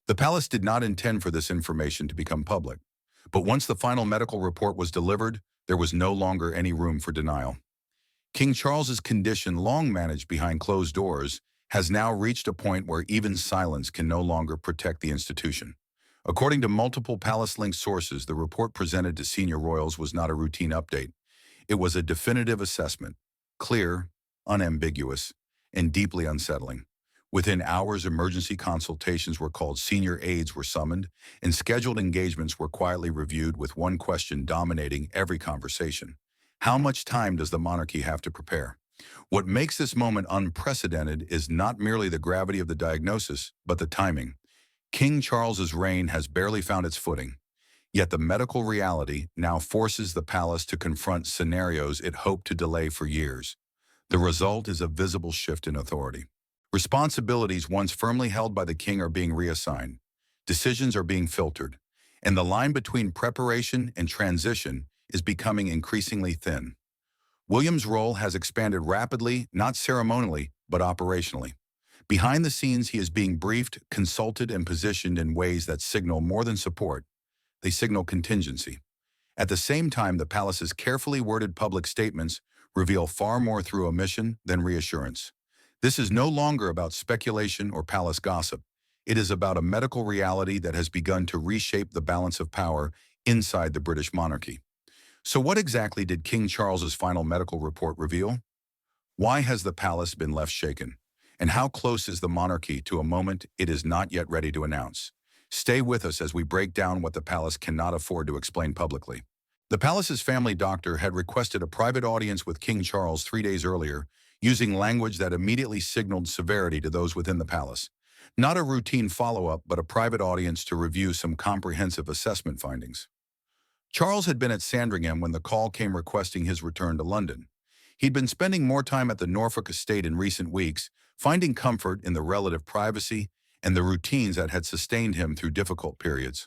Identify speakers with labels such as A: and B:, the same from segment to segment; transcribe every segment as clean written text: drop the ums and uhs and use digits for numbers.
A: The palace did not intend for this information to become public, but once the final medical report was delivered, there was no longer any room for denial. King Charles's condition, long managed behind closed doors, has now reached a point where even silence can no longer protect the institution. According to multiple palace-linked sources, the report presented to senior royals was not a routine update. It was a definitive assessment, clear, unambiguous, and deeply unsettling. Within hours, emergency consultations were called, senior aides were summoned, and scheduled engagements were quietly reviewed, with one question dominating every conversation. How much time does the monarchy have to prepare? What makes this moment unprecedented is not merely the gravity of the diagnosis, but the timing. King Charles's reign has barely found its footing, yet the medical reality now forces the palace to confront scenarios it hoped to delay for years. The result is a visible shift in authority. Responsibilities once firmly held by the king are being reassigned. Decisions are being filtered, and the line between preparation and transition is becoming increasingly thin. William's role has expanded rapidly, not ceremonially, but operationally. Behind the scenes, he is being briefed, consulted, and positioned in ways that signal more than support. They signal contingency. At the same time, the palace's carefully worded public statements reveal far more through omission than reassurance. This is no longer about speculation or palace gossip. It is about a medical reality that has begun to reshape the balance of power inside the British monarchy. So what exactly did King Charles's final medical report reveal? Why has the palace been left shaken? And how close is the monarchy to a moment it is not yet ready to announce? Stay with us as we break down what the palace cannot afford to explain publicly. The palace's family doctor had requested a private audience with King Charles 3 days earlier, using language that immediately signaled severity to those within the palace. Not a routine follow-up, but a private audience to review some comprehensive assessment findings. Charles had been at Sandringham when the call came requesting his return to London. He'd been spending more time at the Norfolk estate in recent weeks, finding comfort in the relative privacy and the routines that had sustained him through difficult periods.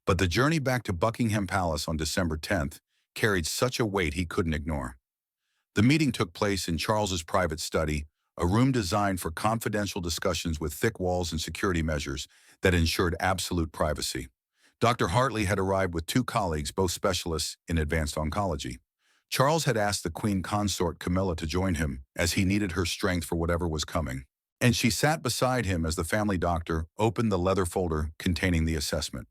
A: But the journey back to Buckingham Palace on December 10th carried such a weight he couldn't ignore. The meeting took place in Charles's private study, a room designed for confidential discussions with thick walls and security measures that ensured absolute privacy. Dr. Hartley had arrived with 2 colleagues, both specialists in advanced oncology. Charles had asked the Queen Consort Camilla to join him, as he needed her strength for whatever was coming. And she sat beside him as the family doctor opened the leather folder containing the assessment.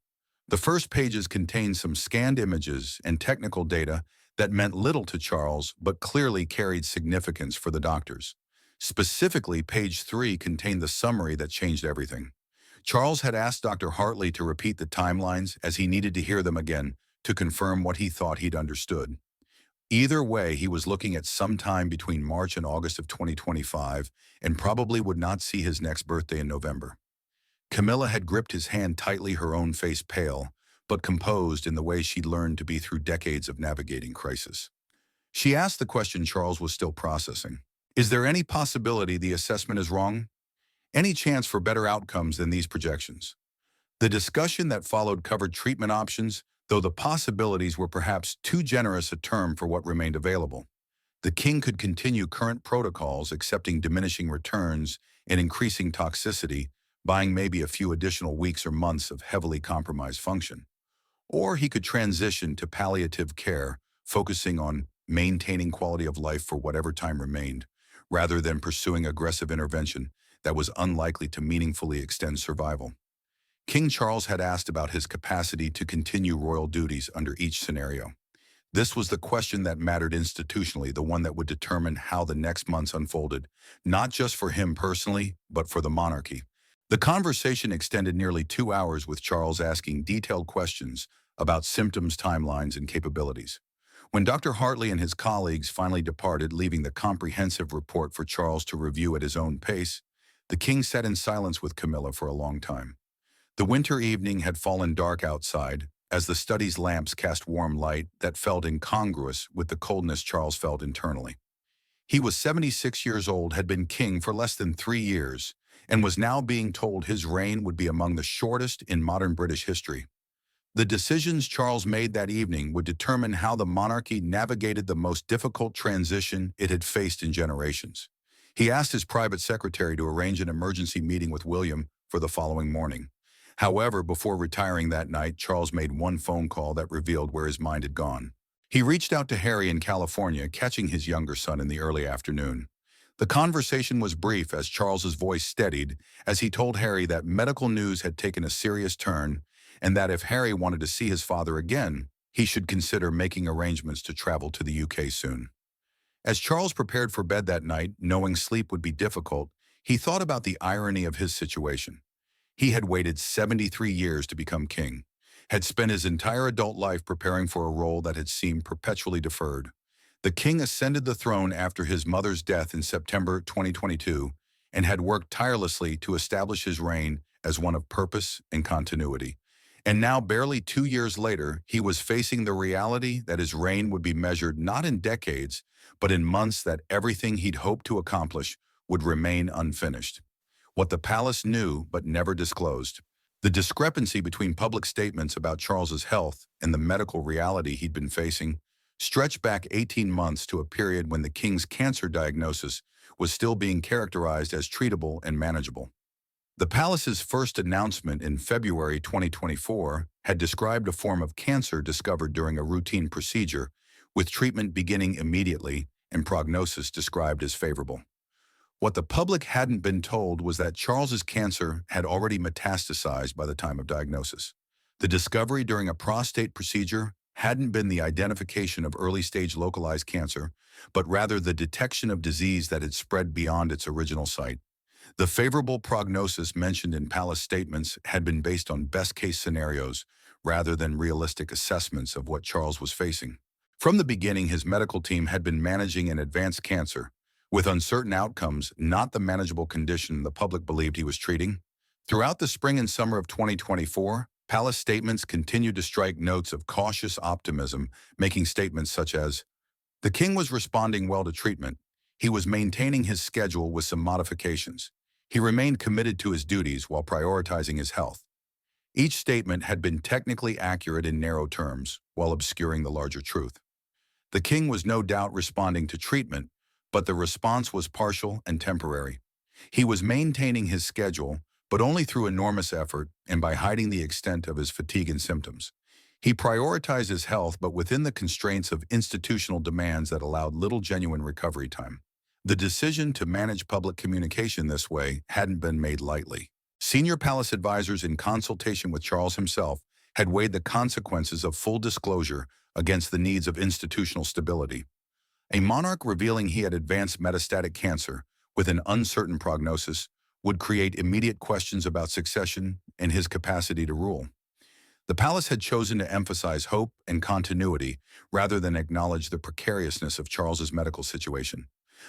A: The first pages contained some scanned images and technical data that meant little to Charles but clearly carried significance for the doctors. Specifically, page 3 contained the summary that changed everything. Charles had asked Dr. Hartley to repeat the timelines as he needed to hear them again to confirm what he thought he'd understood. Either way, he was looking at some time between March and August of 2025 and probably would not see his next birthday in November. Camilla had gripped his hand tightly, her own face pale, but composed in the way she'd learned to be through decades of navigating crisis. She asked the question Charles was still processing. Is there any possibility the assessment is wrong? Any chance for better outcomes than these projections? The discussion that followed covered treatment options, though the possibilities were perhaps too generous a term for what remained available. The king could continue current protocols, accepting diminishing returns and increasing toxicity, buying maybe a few additional weeks or months of heavily compromised function. Or he could transition to palliative care, focusing on maintaining quality of life for whatever time remained, rather than pursuing aggressive intervention that was unlikely to meaningfully extend survival. King Charles had asked about his capacity to continue royal duties under each scenario. This was the question that mattered institutionally, the one that would determine how the next months unfolded, not just for him personally, but for the monarchy. The conversation extended nearly 2 hours, with Charles asking detailed questions about symptoms, timelines, and capabilities. When Dr. Hartley and his colleagues finally departed, leaving the comprehensive report for Charles to review at his own pace, the king sat in silence with Camilla for a long time. The winter evening had fallen dark outside, as the study's lamps cast warm light that felt incongruous with the coldness Charles felt internally. He was 76 years old, had been king for less than 3 years, and was now being told his reign would be among the shortest in modern British history. The decisions Charles made that evening would determine how the monarchy navigated the most difficult transition it had faced in generations. He asked his private secretary to arrange an emergency meeting with William for the following morning. However, before retiring that night, Charles made one phone call that revealed where his mind had gone. He reached out to Harry in California, catching his younger son in the early afternoon. The conversation was brief as Charles's voice steadied as he told Harry that medical news had taken a serious turn and that if Harry wanted to see his father again, he should consider making arrangements to travel to the UK soon. As Charles prepared for bed that night, knowing sleep would be difficult, he thought about the irony of his situation. He had waited 73 years to become king, had spent his entire adult life preparing for a role that had seemed perpetually deferred. The king ascended the throne after his mother's death in September 2022 and had worked tirelessly to establish his reign as one of purpose and continuity. And now, barely 2 years later, he was facing the reality that his reign would be measured not in decades, but in months that everything he'd hoped to accomplish would remain unfinished. What the palace knew but never disclosed. The discrepancy between public statements about Charles's health and the medical reality he'd been facing stretched back 18 months to a period when the king's cancer diagnosis was still being characterized as treatable and manageable. The palace's first announcement in February 2024 had described a form of cancer discovered during a routine procedure, with treatment beginning immediately and prognosis described as favorable. What the public hadn't been told was that Charles's cancer had already metastasized by the time of diagnosis. The discovery during a prostate procedure hadn't been the identification of early-stage localized cancer, but rather the detection of disease that had spread beyond its original site. The favorable prognosis mentioned in palace statements had been based on best-case scenarios rather than realistic assessments of what Charles was facing. From the beginning, his medical team had been managing an advanced cancer, with uncertain outcomes, not the manageable condition the public believed he was treating. Throughout the spring and summer of 2024, palace statements continued to strike notes of cautious optimism, making statements such as, "The king was responding well to treatment. He was maintaining his schedule with some modifications. He remained committed to his duties while prioritizing his health." Each statement had been technically accurate in narrow terms, while obscuring the larger truth. The king was no doubt responding to treatment, but the response was partial and temporary. He was maintaining his schedule, but only through enormous effort and by hiding the extent of his fatigue and symptoms. He prioritized his health, but within the constraints of institutional demands that allowed little genuine recovery time. The decision to manage public communication this way hadn't been made lightly. Senior palace advisors, in consultation with Charles himself, had weighed the consequences of full disclosure against the needs of institutional stability. A monarch revealing he had advanced metastatic cancer with an uncertain prognosis would create immediate questions about succession and his capacity to rule. The palace had chosen to emphasize hope and continuity rather than acknowledge the precariousness of Charles's medical situation.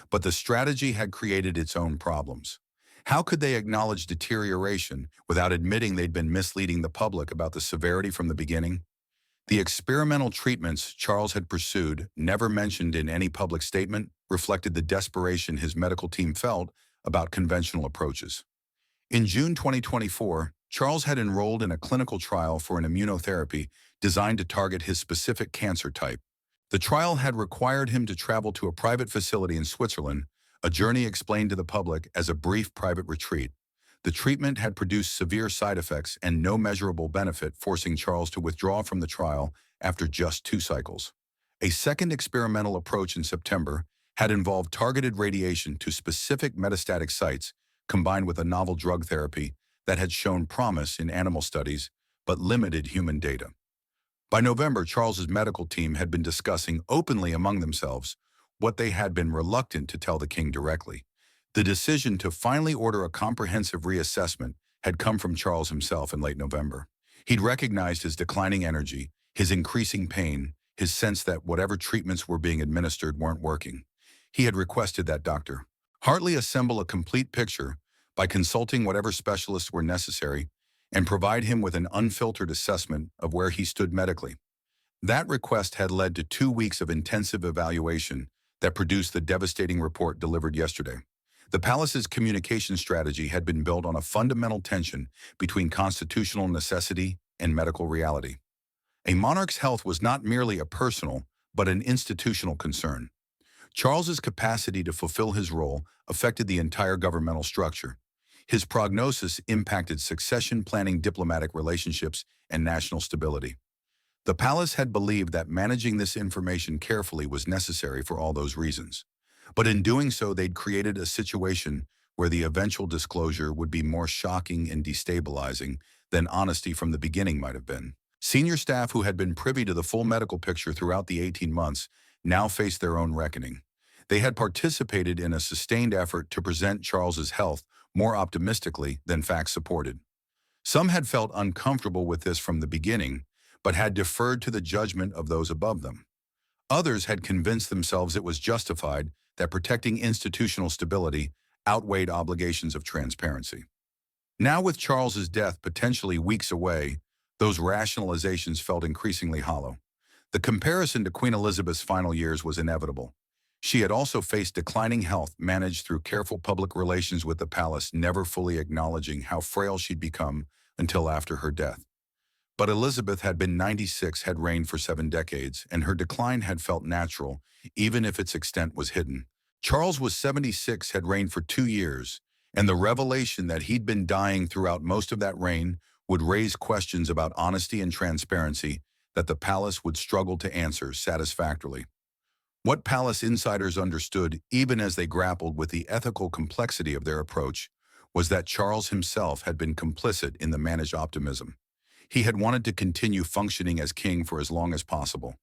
A: But the strategy had created its own problems. How could they acknowledge deterioration without admitting they'd been misleading the public about the severity from the beginning? The experimental treatments Charles had pursued, never mentioned in any public statement, reflected the desperation his medical team felt about conventional approaches. In June 2024, Charles had enrolled in a clinical trial for an immunotherapy designed to target his specific cancer type. The trial had required him to travel to a private facility in Switzerland, a journey explained to the public as a brief private retreat. The treatment had produced severe side effects and no measurable benefit, forcing Charles to withdraw from the trial after just 2 cycles. A second experimental approach in September had involved targeted radiation to specific metastatic sites, combined with a novel drug therapy that had shown promise in animal studies but limited human data. By November, Charles's medical team had been discussing openly among themselves what they had been reluctant to tell the king directly. The decision to finally order a comprehensive reassessment had come from Charles himself in late November. He'd recognized his declining energy, his increasing pain, his sense that whatever treatments were being administered weren't working. He had requested that Dr. Hartley assemble a complete picture by consulting whatever specialists were necessary and provide him with an unfiltered assessment of where he stood medically. That request had led to 2 weeks of intensive evaluation that produced the devastating report delivered yesterday. The palace's communication strategy had been built on a fundamental tension between constitutional necessity and medical reality. A monarch's health was not merely a personal, but an institutional concern. Charles's capacity to fulfill his role affected the entire governmental structure. His prognosis impacted succession planning, diplomatic relationships, and national stability. The palace had believed that managing this information carefully was necessary for all those reasons. But in doing so, they'd created a situation where the eventual disclosure would be more shocking and destabilizing than honesty from the beginning might have been. Senior staff who had been privy to the full medical picture throughout the 18 months now faced their own reckoning. They had participated in a sustained effort to present Charles's health more optimistically than facts supported. Some had felt uncomfortable with this from the beginning, but had deferred to the judgment of those above them. Others had convinced themselves it was justified that protecting institutional stability outweighed obligations of transparency. Now, with Charles's death potentially weeks away, those rationalizations felt increasingly hollow. The comparison to Queen Elizabeth's final years was inevitable. She had also faced declining health managed through careful public relations with the palace, never fully acknowledging how frail she'd become until after her death. But Elizabeth had been 96, had reigned for 7 decades, and her decline had felt natural, even if its extent was hidden. Charles was 76, had reigned for 2 years, and the revelation that he'd been dying throughout most of that reign would raise questions about honesty and transparency that the palace would struggle to answer satisfactorily. What palace insiders understood, even as they grappled with the ethical complexity of their approach, was that Charles himself had been complicit in the managed optimism. He had wanted to continue functioning as king for as long as possible.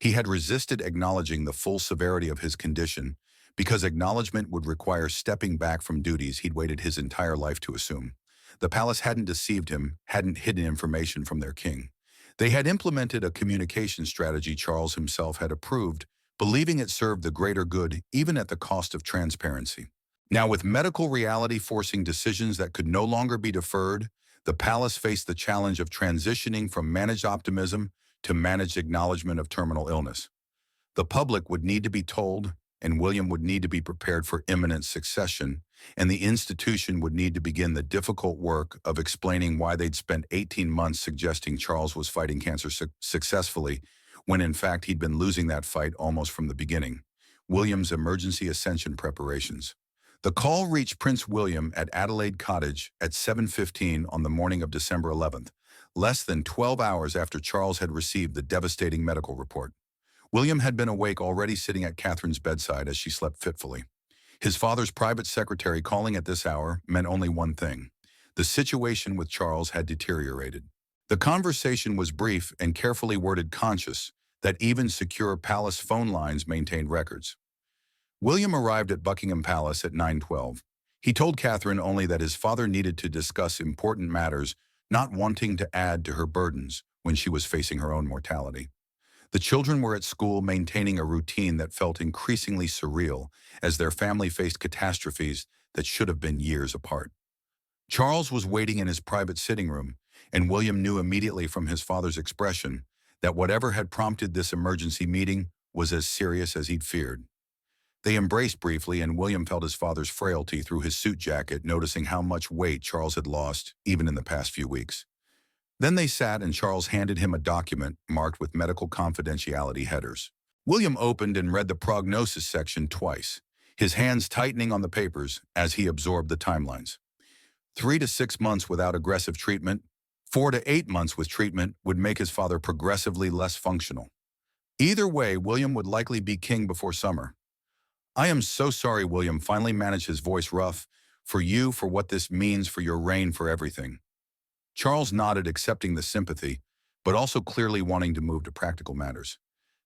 A: He had resisted acknowledging the full severity of his condition because acknowledgement would require stepping back from duties he'd waited his entire life to assume. The palace hadn't deceived him, hadn't hidden information from their king. They had implemented a communication strategy Charles himself had approved, believing it served the greater good even at the cost of transparency. Now, with medical reality forcing decisions that could no longer be deferred, the palace faced the challenge of transitioning from managed optimism to managed acknowledgement of terminal illness. The public would need to be told, and William would need to be prepared for imminent succession, and the institution would need to begin the difficult work of explaining why they'd spent 18 months suggesting Charles was fighting cancer successfully, when in fact he'd been losing that fight almost from the beginning. William's emergency ascension preparations. The call reached Prince William at Adelaide Cottage at 7:15 on the morning of December 11th, less than 12 hours after Charles had received the devastating medical report. William had been awake, already sitting at Catherine's bedside as she slept fitfully. His father's private secretary calling at this hour meant only one thing: the situation with Charles had deteriorated. The conversation was brief and carefully worded, conscious that even secure palace phone lines maintained records. William arrived at Buckingham Palace at 9:12. He told Catherine only that his father needed to discuss important matters, not wanting to add to her burdens when she was facing her own mortality. The children were at school, maintaining a routine that felt increasingly surreal as their family faced catastrophes that should have been years apart. Charles was waiting in his private sitting room, and William knew immediately from his father's expression that whatever had prompted this emergency meeting was as serious as he'd feared. They embraced briefly, and William felt his father's frailty through his suit jacket, noticing how much weight Charles had lost even in the past few weeks. Then they sat, and Charles handed him a document marked with medical confidentiality headers. William opened and read the prognosis section twice, his hands tightening on the papers as he absorbed the timelines. 3 to 6 months without aggressive treatment, 4 to 8 months with treatment would make his father progressively less functional. Either way, William would likely be king before summer. "I am so sorry," William finally managed, his voice rough, "for you, for what this means for your reign, for everything." Charles nodded, accepting the sympathy, but also clearly wanting to move to practical matters.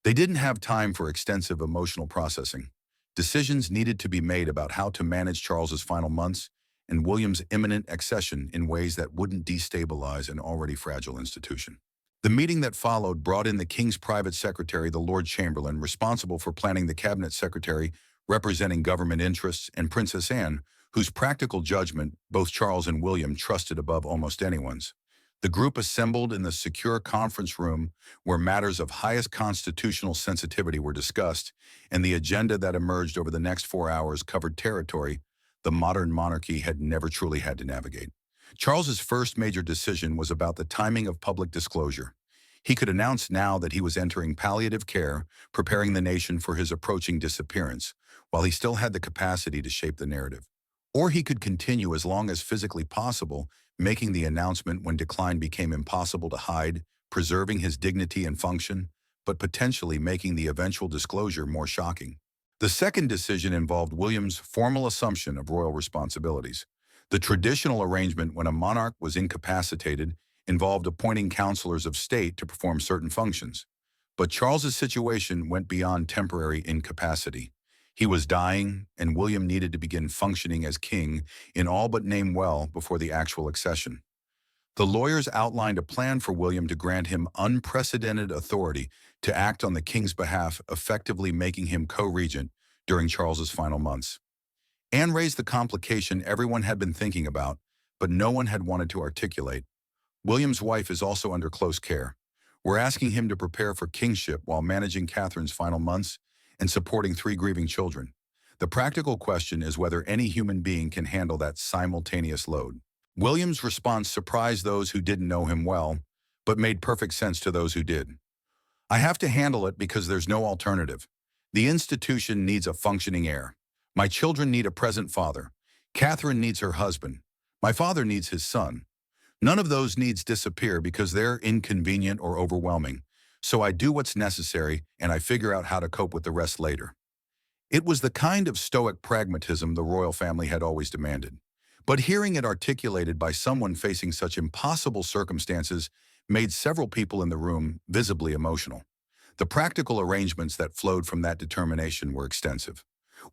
A: They didn't have time for extensive emotional processing. Decisions needed to be made about how to manage Charles's final months and William's imminent accession in ways that wouldn't destabilize an already fragile institution. The meeting that followed brought in the king's private secretary, the Lord Chamberlain, responsible for planning, the cabinet secretary representing government interests, and Princess Anne, whose practical judgment both Charles and William trusted above almost anyone's. The group assembled in the secure conference room where matters of highest constitutional sensitivity were discussed, and the agenda that emerged over the next 4 hours covered territory the modern monarchy had never truly had to navigate. Charles's first major decision was about the timing of public disclosure. He could announce now that he was entering palliative care, preparing the nation for his approaching disappearance, while he still had the capacity to shape the narrative. Or he could continue as long as physically possible, making the announcement when decline became impossible to hide, preserving his dignity and function, but potentially making the eventual disclosure more shocking. The second decision involved William's formal assumption of royal responsibilities. The traditional arrangement when a monarch was incapacitated involved appointing counselors of state to perform certain functions. But Charles's situation went beyond temporary incapacity. He was dying, and William needed to begin functioning as king in all but name well before the actual accession. The lawyers outlined a plan for William to grant him unprecedented authority to act on the king's behalf, effectively making him co-regent during Charles's final months. Anne raised the complication everyone had been thinking about, but no one had wanted to articulate. William's wife is also under close care. We're asking him to prepare for kingship while managing Catherine's final months and supporting 3 grieving children. The practical question is whether any human being can handle that simultaneous load. William's response surprised those who didn't know him well, but made perfect sense to those who did. I have to handle it because there's no alternative. The institution needs a functioning heir. My children need a present father. Catherine needs her husband. My father needs his son. None of those needs disappear because they're inconvenient or overwhelming. So I do what's necessary and I figure out how to cope with the rest later. It was the kind of stoic pragmatism the royal family had always demanded. But hearing it articulated by someone facing such impossible circumstances made several people in the room visibly emotional. The practical arrangements that flowed from that determination were extensive.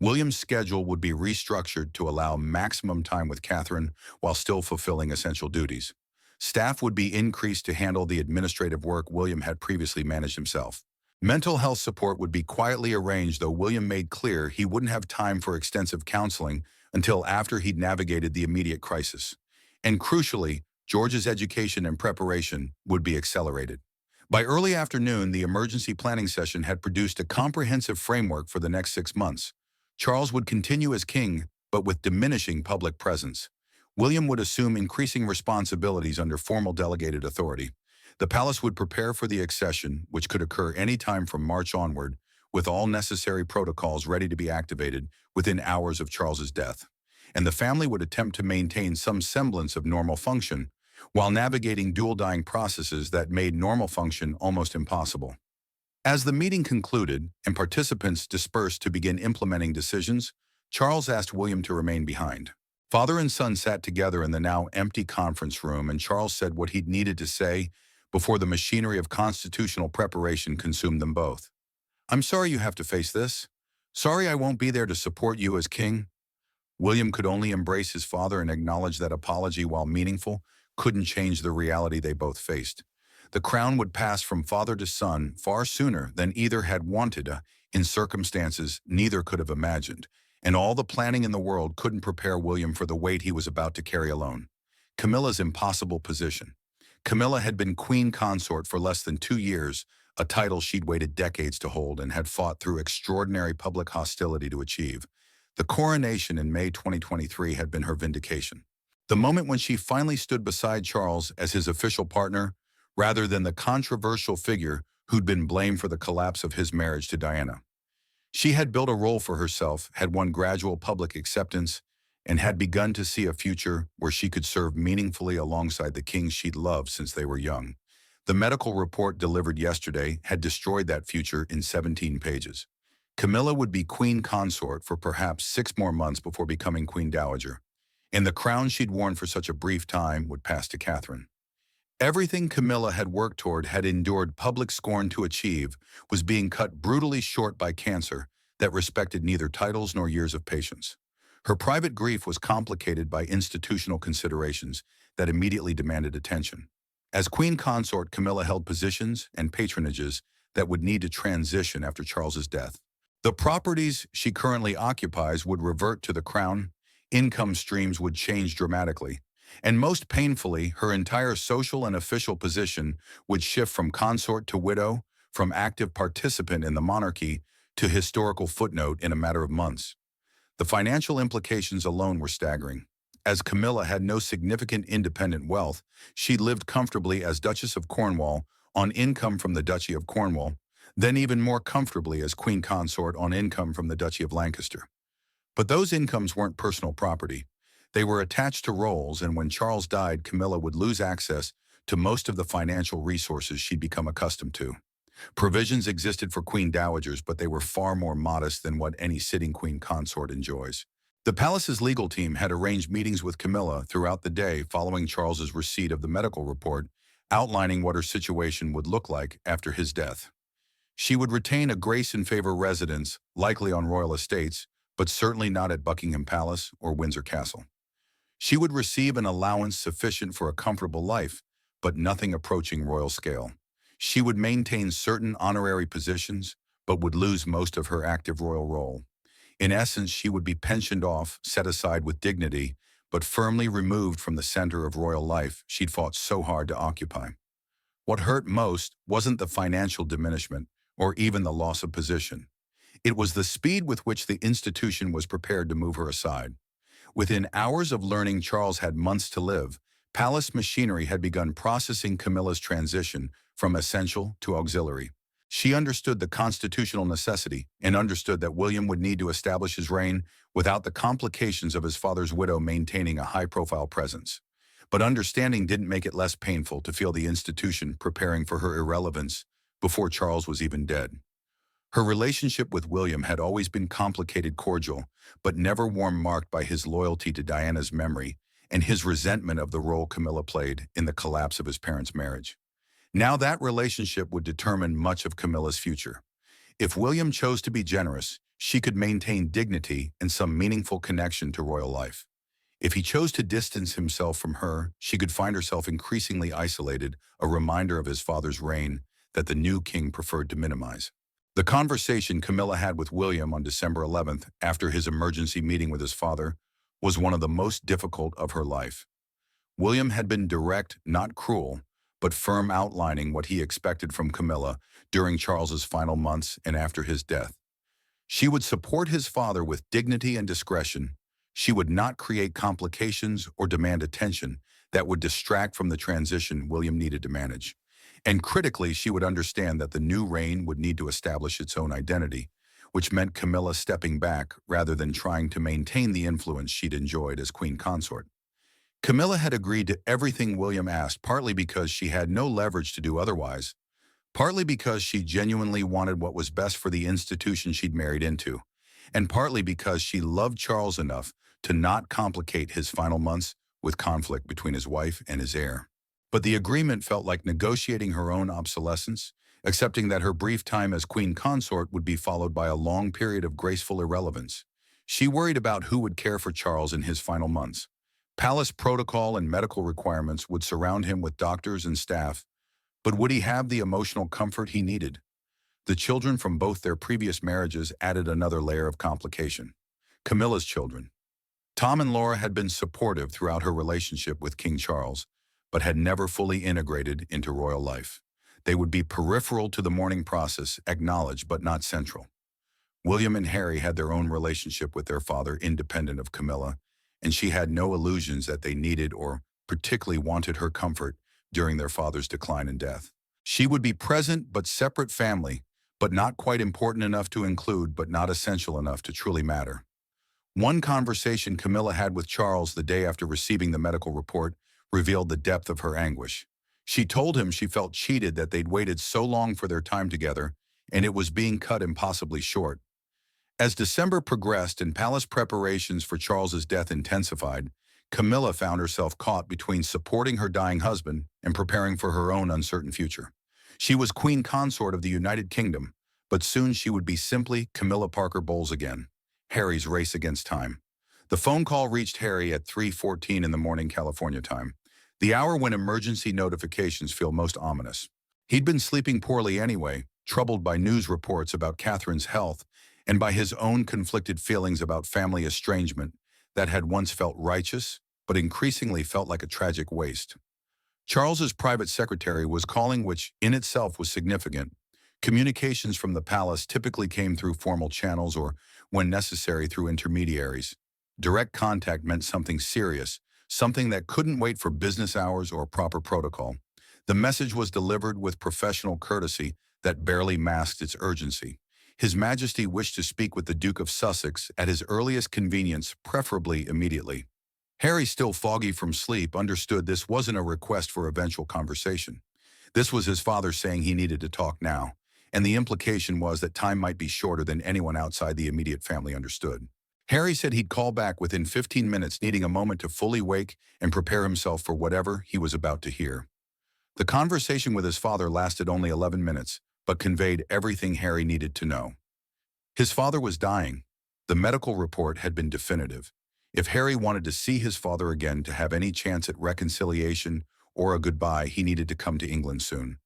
A: William's schedule would be restructured to allow maximum time with Catherine while still fulfilling essential duties. Staff would be increased to handle the administrative work William had previously managed himself. Mental health support would be quietly arranged, though William made clear he wouldn't have time for extensive counseling until after he'd navigated the immediate crisis. And crucially, George's education and preparation would be accelerated. By early afternoon, the emergency planning session had produced a comprehensive framework for the next 6 months. Charles would continue as king, but with diminishing public presence. William would assume increasing responsibilities under formal delegated authority. The palace would prepare for the accession, which could occur any time from March onward, with all necessary protocols ready to be activated within hours of Charles's death. And the family would attempt to maintain some semblance of normal function, while navigating dual dying processes that made normal function almost impossible. As the meeting concluded and participants dispersed to begin implementing decisions, Charles asked William to remain behind. Father and son sat together in the now empty conference room, and Charles said what he'd needed to say before the machinery of constitutional preparation consumed them both. I'm sorry you have to face this. Sorry I won't be there to support you as king. William could only embrace his father and acknowledge that apology, while meaningful, couldn't change the reality they both faced. The crown would pass from father to son far sooner than either had wanted, in circumstances neither could have imagined, and all the planning in the world couldn't prepare William for the weight he was about to carry alone. Camilla's impossible position. Camila had been queen consort for less than 2 years, a title she'd waited decades to hold and had fought through extraordinary public hostility to achieve. The coronation in May 2023 had been her vindication. The moment when she finally stood beside Charles as his official partner, rather than the controversial figure who'd been blamed for the collapse of his marriage to Diana. She had built a role for herself, had won gradual public acceptance, and had begun to see a future where she could serve meaningfully alongside the kings she'd loved since they were young. The medical report delivered yesterday had destroyed that future in 17 pages. Camilla would be queen consort for perhaps 6 more months before becoming queen dowager, and the crown she'd worn for such a brief time would pass to Catherine. Everything Camilla had worked toward, had endured public scorn to achieve, was being cut brutally short by cancer that respected neither titles nor years of patience. Her private grief was complicated by institutional considerations that immediately demanded attention. As queen consort, Camilla held positions and patronages that would need to transition after Charles's death. The properties she currently occupies would revert to the crown, income streams would change dramatically, and most painfully, her entire social and official position would shift from consort to widow, from active participant in the monarchy to historical footnote in a matter of months. The financial implications alone were staggering. As Camilla had no significant independent wealth, she lived comfortably as Duchess of Cornwall on income from the Duchy of Cornwall, then even more comfortably as Queen Consort on income from the Duchy of Lancaster. But those incomes weren't personal property. They were attached to roles, and when Charles died, Camilla would lose access to most of the financial resources she'd become accustomed to. Provisions existed for queen dowagers, but they were far more modest than what any sitting queen consort enjoys. The palace's legal team had arranged meetings with Camilla throughout the day following Charles's receipt of the medical report, outlining what her situation would look like after his death. She would retain a grace and favor residence, likely on royal estates, but certainly not at Buckingham Palace or Windsor Castle. She would receive an allowance sufficient for a comfortable life, but nothing approaching royal scale. She would maintain certain honorary positions, but would lose most of her active royal role. In essence, she would be pensioned off, set aside with dignity, but firmly removed from the center of royal life she'd fought so hard to occupy. What hurt most wasn't the financial diminishment, or even the loss of position. It was the speed with which the institution was prepared to move her aside. Within hours of learning Charles had months to live, palace machinery had begun processing Camilla's transition from essential to auxiliary. She understood the constitutional necessity and understood that William would need to establish his reign without the complications of his father's widow maintaining a high-profile presence. But understanding didn't make it less painful to feel the institution preparing for her irrelevance before Charles was even dead. Her relationship with William had always been complicated, cordial, but never warm, marked by his loyalty to Diana's memory and his resentment of the role Camilla played in the collapse of his parents' marriage. Now that relationship would determine much of Camilla's future. If William chose to be generous, she could maintain dignity and some meaningful connection to royal life. If he chose to distance himself from her, she could find herself increasingly isolated, a reminder of his father's reign that the new king preferred to minimize. The conversation Camilla had with William on December 11th, after his emergency meeting with his father, was one of the most difficult of her life. William had been direct, not cruel, but firm, outlining what he expected from Camilla during Charles's final months and after his death. She would support his father with dignity and discretion. She would not create complications or demand attention that would distract from the transition William needed to manage. And critically, she would understand that the new reign would need to establish its own identity, which meant Camilla stepping back rather than trying to maintain the influence she'd enjoyed as queen consort. Camilla had agreed to everything William asked, partly because she had no leverage to do otherwise, partly because she genuinely wanted what was best for the institution she'd married into, and partly because she loved Charles enough to not complicate his final months with conflict between his wife and his heir. But the agreement felt like negotiating her own obsolescence, accepting that her brief time as queen consort would be followed by a long period of graceful irrelevance. She worried about who would care for Charles in his final months. Palace protocol and medical requirements would surround him with doctors and staff, but would he have the emotional comfort he needed? The children from both their previous marriages added another layer of complication. Camilla's children. Tom and Laura had been supportive throughout her relationship with King Charles, but had never fully integrated into royal life. They would be peripheral to the mourning process, acknowledged but not central. William and Harry had their own relationship with their father, independent of Camilla, and she had no illusions that they needed or particularly wanted her comfort during their father's decline and death. She would be present but separate family, but not quite important enough to include, but not essential enough to truly matter. One conversation Camilla had with Charles the day after receiving the medical report revealed the depth of her anguish. She told him she felt cheated that they'd waited so long for their time together, and it was being cut impossibly short. As December progressed and palace preparations for Charles's death intensified, Camilla found herself caught between supporting her dying husband and preparing for her own uncertain future. She was queen consort of the United Kingdom, but soon she would be simply Camilla Parker Bowles again. Harry's race against time. The phone call reached Harry at 3:14 in the morning California time, the hour when emergency notifications feel most ominous. He'd been sleeping poorly anyway, troubled by news reports about Catherine's health and by his own conflicted feelings about family estrangement that had once felt righteous, but increasingly felt like a tragic waste. Charles's private secretary was calling, which in itself was significant. Communications from the palace typically came through formal channels or, when necessary, through intermediaries. Direct contact meant something serious, something that couldn't wait for business hours or proper protocol. The message was delivered with professional courtesy that barely masked its urgency. His Majesty wished to speak with the Duke of Sussex at his earliest convenience, preferably immediately. Harry, still foggy from sleep, understood this wasn't a request for eventual conversation. This was his father saying he needed to talk now, and the implication was that time might be shorter than anyone outside the immediate family understood. Harry said he'd call back within 15 minutes, needing a moment to fully wake and prepare himself for whatever he was about to hear. The conversation with his father lasted only 11 minutes, but conveyed everything Harry needed to know. His father was dying. The medical report had been definitive. If Harry wanted to see his father again to have any chance at reconciliation or a goodbye, he needed to come to England soon.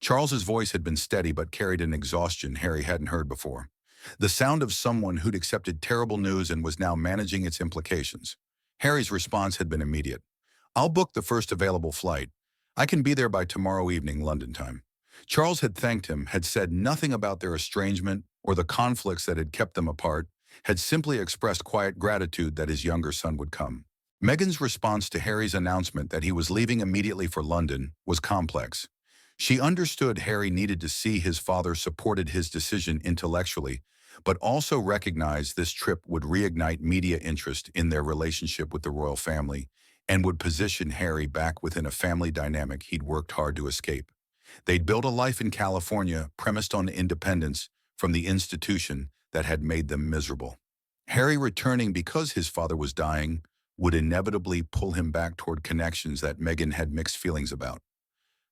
A: Charles's voice had been steady but carried an exhaustion Harry hadn't heard before. The sound of someone who'd accepted terrible news and was now managing its implications. Harry's response had been immediate. "I'll book the first available flight. I can be there by tomorrow evening, London time." Charles had thanked him, had said nothing about their estrangement or the conflicts that had kept them apart, had simply expressed quiet gratitude that his younger son would come. Meghan's response to Harry's announcement that he was leaving immediately for London was complex. She understood Harry needed to see his father supported his decision intellectually, but also recognized this trip would reignite media interest in their relationship with the royal family and would position Harry back within a family dynamic he'd worked hard to escape. They'd built a life in California premised on independence from the institution that had made them miserable. Harry returning because his father was dying would inevitably pull him back toward connections that Meghan had mixed feelings about.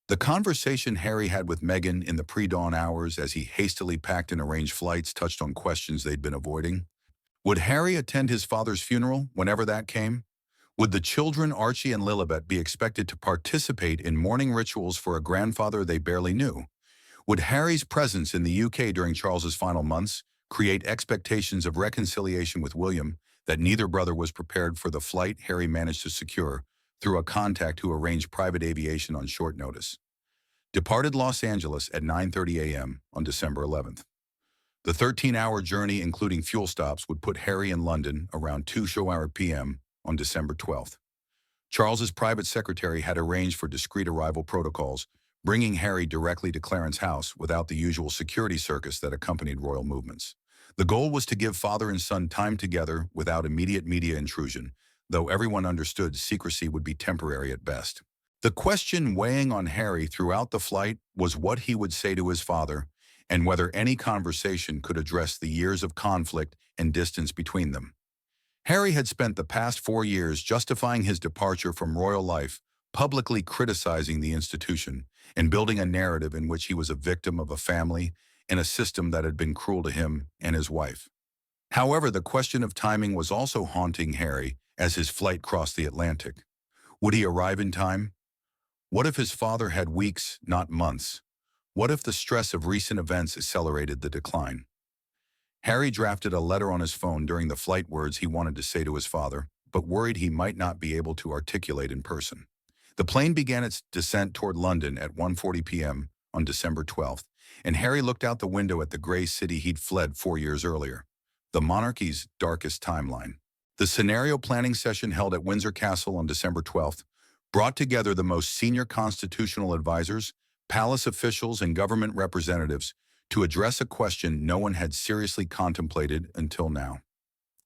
A: The conversation Harry had with Meghan in the pre-dawn hours as he hastily packed and arranged flights touched on questions they'd been avoiding. Would Harry attend his father's funeral whenever that came? Would the children Archie and Lilibet be expected to participate in mourning rituals for a grandfather they barely knew? Would Harry's presence in the UK during Charles's final months create expectations of reconciliation with William that neither brother was prepared for? The flight Harry managed to secure through a contact who arranged private aviation on short notice departed Los Angeles at 9:30 a.m. on December 11th. The 13-hour journey, including fuel stops, would put Harry in London around 2:00 p.m. on December 12th. Charles's private secretary had arranged for discreet arrival protocols, bringing Harry directly to Clarence House without the usual security circus that accompanied royal movements. The goal was to give father and son time together without immediate media intrusion, though everyone understood secrecy would be temporary at best. The question weighing on Harry throughout the flight was what he would say to his father and whether any conversation could address the years of conflict and distance between them. Harry had spent the past 4 years justifying his departure from royal life, publicly criticizing the institution, and building a narrative in which he was a victim of a family and a system that had been cruel to him and his wife. However, the question of timing was also haunting Harry as his flight crossed the Atlantic. Would he arrive in time? What if his father had weeks, not months? What if the stress of recent events accelerated the decline? Harry drafted a letter on his phone during the flight, words he wanted to say to his father, but worried he might not be able to articulate in person. The plane began its descent toward London at 1:40 p.m. on December 12th, and Harry looked out the window at the gray city he'd fled 4 years earlier, the monarchy's darkest timeline. The scenario planning session held at Windsor Castle on December 12th brought together the most senior constitutional advisors, palace officials, and government representatives to address a question no one had seriously contemplated until now.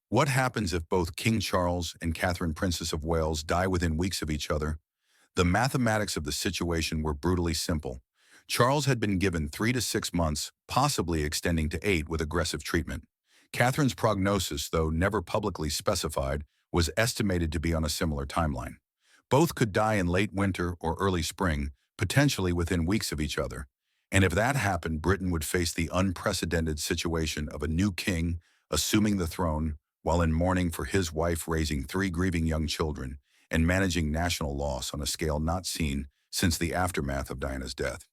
A: What happens if both King Charles and Catherine, Princess of Wales, die within weeks of each other? The mathematics of the situation were brutally simple. Charles had been given 3 to 6 months, possibly extending to 8 with aggressive treatment. Catherine's prognosis, though never publicly specified, was estimated to be on a similar timeline. Both could die in late winter or early spring, potentially within weeks of each other. And if that happened, Britain would face the unprecedented situation of a new king assuming the throne while in mourning for his wife, raising 3 grieving young children, and managing national loss on a scale not seen since the aftermath of Diana's death.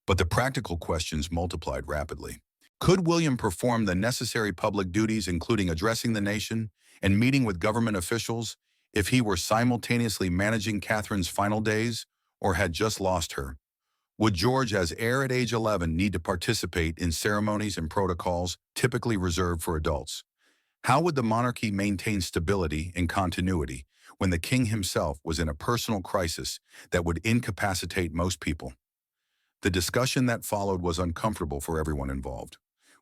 A: But the practical questions multiplied rapidly. Could William perform the necessary public duties, including addressing the nation and meeting with government officials, if he were simultaneously managing Catherine's final days or had just lost her? Would George, as heir at age 11, need to participate in ceremonies and protocols typically reserved for adults? How would the monarchy maintain stability and continuity when the king himself was in a personal crisis that would incapacitate most people? The discussion that followed was uncomfortable for everyone involved.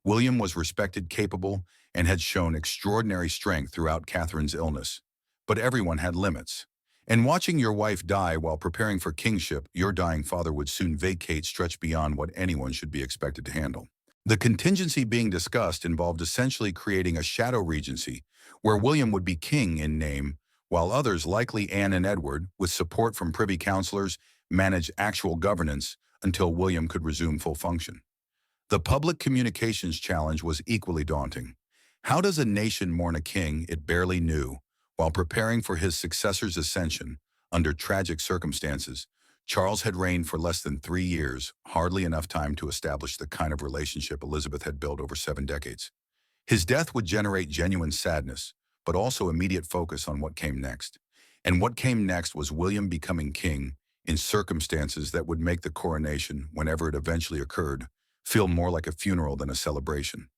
A: William was respected, capable, and had shown extraordinary strength throughout Catherine's illness. But everyone had limits. And watching your wife die while preparing for kingship, your dying father would soon vacate stretch beyond what anyone should be expected to handle. The contingency being discussed involved essentially creating a shadow regency, where William would be king in name, while others, likely Anne and Edward, with support from privy councillors, managed actual governance until William could resume full function. The public communications challenge was equally daunting. How does a nation mourn a king it barely knew while preparing for his successor's ascension under tragic circumstances? Charles had reigned for less than 3 years, hardly enough time to establish the kind of relationship Elizabeth had built over 7 decades. His death would generate genuine sadness, but also immediate focus on what came next. And what came next was William becoming king in circumstances that would make the coronation, whenever it eventually occurred, feel more like a funeral than a celebration.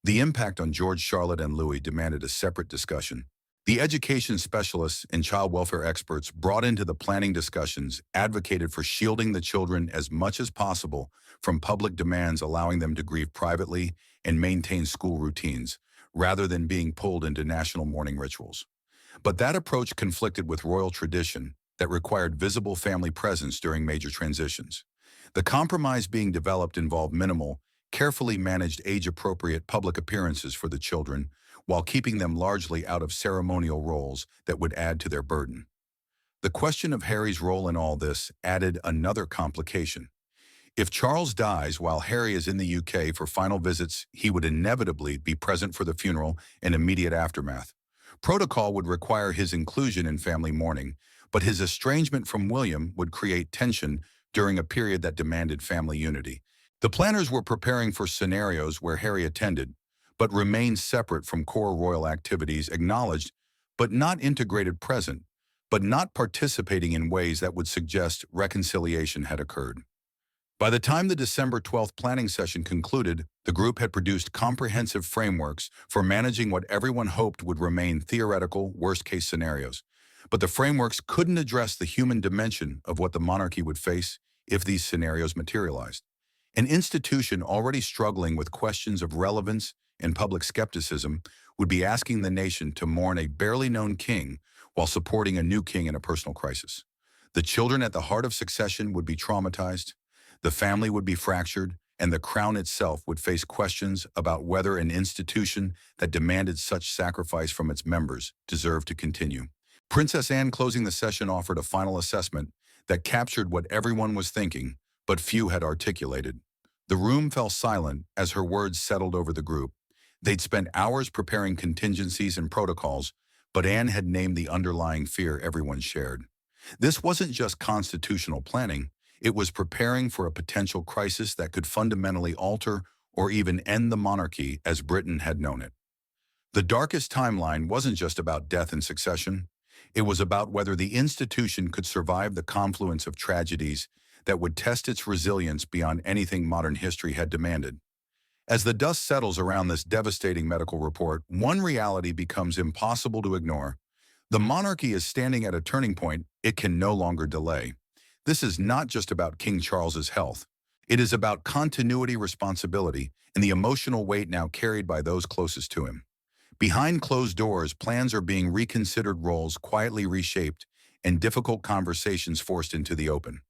A: The impact on George, Charlotte, and Louis demanded a separate discussion. The education specialists and child welfare experts brought into the planning discussions advocated for shielding the children as much as possible from public demands, allowing them to grieve privately and maintain school routines, rather than being pulled into national mourning rituals. But that approach conflicted with royal tradition that required visible family presence during major transitions. The compromise being developed involved minimal, carefully managed age-appropriate public appearances for the children, while keeping them largely out of ceremonial roles that would add to their burden. The question of Harry's role in all this added another complication. If Charles dies while Harry is in the UK for final visits, he would inevitably be present for the funeral and immediate aftermath. Protocol would require his inclusion in family mourning, but his estrangement from William would create tension during a period that demanded family unity. The planners were preparing for scenarios where Harry attended, but remained separate from core royal activities, acknowledged but not integrated, present, but not participating in ways that would suggest reconciliation had occurred. By the time the December 12th planning session concluded, the group had produced comprehensive frameworks for managing what everyone hoped would remain theoretical worst-case scenarios. But the frameworks couldn't address the human dimension of what the monarchy would face if these scenarios materialized. An institution already struggling with questions of relevance and public skepticism would be asking the nation to mourn a barely known king while supporting a new king in a personal crisis. The children at the heart of succession would be traumatized, the family would be fractured, and the crown itself would face questions about whether an institution that demanded such sacrifice from its members deserved to continue. Princess Anne, closing the session, offered a final assessment that captured what everyone was thinking, but few had articulated. The room fell silent as her words settled over the group. They'd spent hours preparing contingencies and protocols, but Anne had named the underlying fear everyone shared. This wasn't just constitutional planning, it was preparing for a potential crisis that could fundamentally alter or even end the monarchy as Britain had known it. The darkest timeline wasn't just about death and succession. It was about whether the institution could survive the confluence of tragedies that would test its resilience beyond anything modern history had demanded. As the dust settles around this devastating medical report, one reality becomes impossible to ignore. The monarchy is standing at a turning point it can no longer delay. This is not just about King Charles's health. It is about continuity, responsibility, and the emotional weight now carried by those closest to him. Behind closed doors, plans are being reconsidered, roles quietly reshaped, and difficult conversations forced into the open.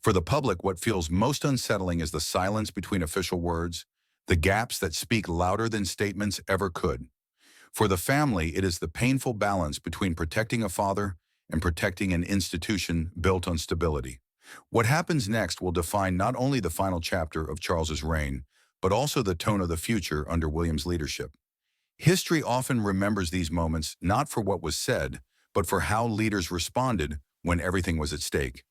A: For the public, what feels most unsettling is the silence between official words, the gaps that speak louder than statements ever could. For the family, it is the painful balance between protecting a father and protecting an institution built on stability. What happens next will define not only the final chapter of Charles's reign, but also the tone of the future under William's leadership. History often remembers these moments not for what was said, but for how leaders responded when everything was at stake.